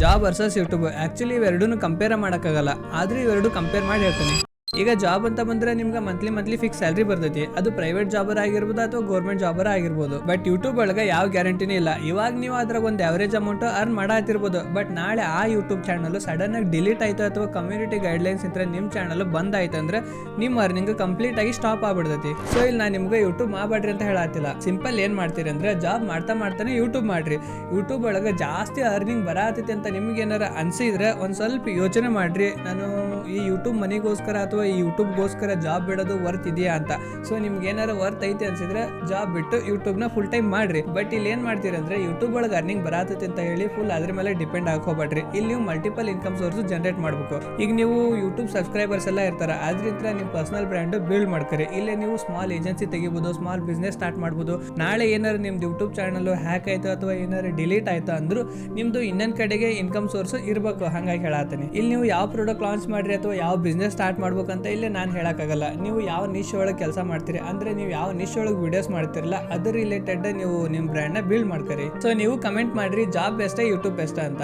Job versus YouTube actually ಇವೆರಡೂ compare ಮಾಡೋಕ್ಕಾಗಲ್ಲ, ಆದ್ರೆ ಇವೆರಡು ಕಂಪೇರ್ ಮಾಡಿ ಹೇಳ್ತೀನಿ. ಈಗ ಜಾಬ್ ಅಂತ ಬಂದ್ರೆ ನಿಮ್ಗೆ ಮಂತ್ಲಿ ಫಿಕ್ಸ್ ಸ್ಯಾಲ್ರಿ ಬರ್ತೈತಿ. ಅದು ಪ್ರೈವೇಟ್ ಜಾಬರ್ ಆಗಿರ್ಬೋದು ಅಥವಾ ಗೌರ್ಮೆಂಟ್ ಜಾಬರ್ ಆಗಿರ್ಬೋದು. ಬಟ್ ಯೂಟ್ಯೂಬ್ ಒಳಗೆ ಯಾವ ಗ್ಯಾರಂಟಿನೇ ಇಲ್ಲ. ಇವಾಗ ನೀವು ಅದ್ರಾಗ ಒಂದು ಅವರೇಜ್ ಅಮೌಂಟ್ ಅರ್ನ್ ಮಾಡತ್ತಿರ್ಬೋದು. ಬಟ್ ನಾಳೆ ಆ ಯೂಟ್ಯೂಬ್ ಚಾನಲ್ ಸಡನ್ ಆಗಿ ಡಿಲೀಟ್ ಆಯ್ತು ಅಥವಾ ಕಮ್ಯುನಿಟಿ ಗೈಡ್ಲೈನ್ಸ್ ಇದ್ರೆ ನಿಮ್ಮ ಚಾನಲ್ ಬಂದ್ ಆಯ್ತು ಅಂದ್ರೆ ನಿಮ್ಮ ಅರ್ನಿಂಗ್ ಕಂಪ್ಲೀಟ್ ಆಗಿ ಸ್ಟಾಪ್ ಆಗ್ಬಿಡ್ತೈತಿ. ಸೊ ಇಲ್ಲಿ ನಾನು ನಿಮ್ಗೆ ಯೂಟ್ಯೂಬ್ ಮಾಡಬೇಡ್ರಿ ಅಂತ ಹೇಳತ್ತಿಲ್ಲ. ಸಿಂಪಲ್ ಏನ್ ಮಾಡ್ತೀರಿ ಅಂದ್ರೆ ಜಾಬ್ ಮಾಡ್ತಾನೆ ಯೂಟ್ಯೂಬ್ ಮಾಡ್ರಿ. ಯೂಟ್ಯೂಬ್ ಒಳಗೆ ಜಾಸ್ತಿ ಅರ್ನಿಂಗ್ ಬರತೈತಿ ಅಂತ ನಿಮ್ಗೆ ಏನಾರ ಅನ್ಸಿದ್ರೆ ಒಂದ್ ಸ್ವಲ್ಪ ಯೋಚನೆ ಮಾಡ್ರಿ, ನಾನು ಈ ಯೂಟ್ಯೂಬ್ ಮನಿಗೋಸ್ಕರ ಅಥವಾ ಈ ಯೂಟ್ಯೂಬ್ಗೋಸ್ಕರ ಜಾಬ್ ಬಿಡೋದು ವರ್ತ್ ಇದೆಯಾ ಅಂತ. ಸೊ ನಿಮ್ಗೆ ಏನಾರ ವರ್ತ್ ಐತಿ ಅನ್ಸಿದ್ರೆ ಜಾಬ್ ಬಿಟ್ಟು ಯೂಟ್ಯೂಬ್ ನ ಫುಲ್ ಟೈಮ್ ಮಾಡ್ರಿ. ಬಟ್ ಇಲ್ಲಿ ಏನ್ ಮಾಡ್ತೀರಿ ಅಂದ್ರೆ ಯೂಟ್ಯೂಬ್ ಒಳಗೆ ಅರ್ನಿಂಗ್ ಬರತೈತಿ ಅಂತ ಹೇಳಿ ಫುಲ್ ಅದ್ರ ಮೇಲೆ ಡಿಪೆಂಡ್ ಹಾಕೋಬೇಡ್ರಿ. ಇಲ್ಲಿ ನೀವು ಮಲ್ಟಿಪಲ್ ಇನ್ಕಮ್ ಸೋರ್ಸ್ ಜನರೇಟ್ ಮಾಡ್ಬೇಕು. ಈಗ ನೀವು ಯೂಟ್ಯೂಬ್ ಸಬ್ಸ್ಕ್ರೈಬರ್ಸ್ ಎಲ್ಲ ಇರ್ತಾರ, ಆದ್ರಿಂದ ನೀವು ಪರ್ಸನಲ್ ಬ್ರ್ಯಾಂಡ್ ಬಿಲ್ಡ್ ಮಾಡ್ಕರಿ. ಇಲ್ಲೇ ನೀವು ಸ್ಮಾಲ್ ಏಜೆನ್ಸಿ ತೆಗಿಬಹುದು, ಸ್ಮಾಲ್ ಬಿಸ್ನೆಸ್ ಸ್ಟಾರ್ಟ್ ಮಾಡ್ಬೋದು. ನಾಳೆ ಏನಾರು ನಿಮ್ದು ಯೂಟ್ಯೂಬ್ ಚಾನಲ್ ಹ್ಯಾಕ್ ಆಯ್ತು ಅಥವಾ ಏನಾರು ಡಿಲೀಟ್ ಆಯ್ತು ಅಂದ್ರೂ ನಿಮ್ದು ಇನ್ನೊಂದ್ ಕಡೆಗೆ ಇನ್ಕಮ್ ಸೋರ್ಸ್ ಇರ್ಬೇಕು. ಹಂಗಾಗಿ ಹೇಳತ್ತೀನಿ. ಇಲ್ಲಿ ನೀವು ಯಾವ ಪ್ರಾಡಕ್ಟ್ ಲಾಂಚ್ ಮಾಡ್ರಿ ಅಥವಾ ಯಾವ ಬಿಸ್ನೆಸ್ ಸ್ಟಾರ್ಟ್ ಮಾಡ್ಬೇಕಂತ ಇಲ್ಲಿ ನಾನು ಹೇಳಕ್ಕಾಗಲ್ಲ. ನೀವು ಯಾವ ನಿಶ್ ಒಳಗೆ ಕೆಲಸ ಮಾಡ್ತೀರಿ ಅಂದ್ರೆ ನೀವು ಯಾವ ನಿಶ್ ಒಳಗೆ ವಿಡಿಯೋಸ್ ಮಾಡ್ತಿರಲ್ಲ ಅದ್ರ ರಿಲೇಟೆಡ್ ನೀವು ನಿಮ್ ಬ್ರ್ಯಾಂಡ್ ನ ಬಿಲ್ಡ್ ಮಾಡ್ಕರಿ. ಸೊ ನೀವು ಕಮೆಂಟ್ ಮಾಡ್ರಿ ಜಾಬ್ ಬೆಸ್ಟ್ ಯೂಟ್ಯೂಬ್ ಬೆಸ್ಟ್ ಅಂತ.